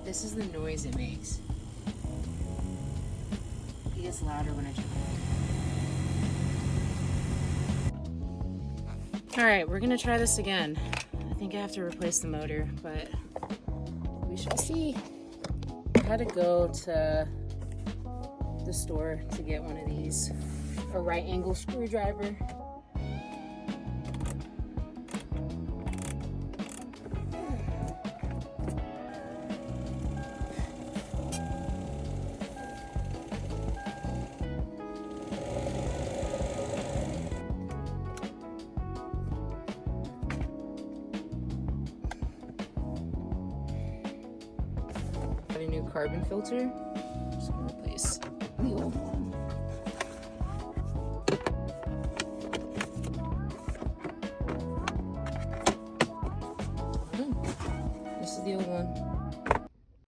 This is the noise it makes. It gets louder when I turn it on. Alright, we're gonna try this again. I think I have to replace the motor, but we shall see. I had to go to the store to get one of these, a right angle screwdriver. Got a new carbon filter. I'm just gonna replace the old one.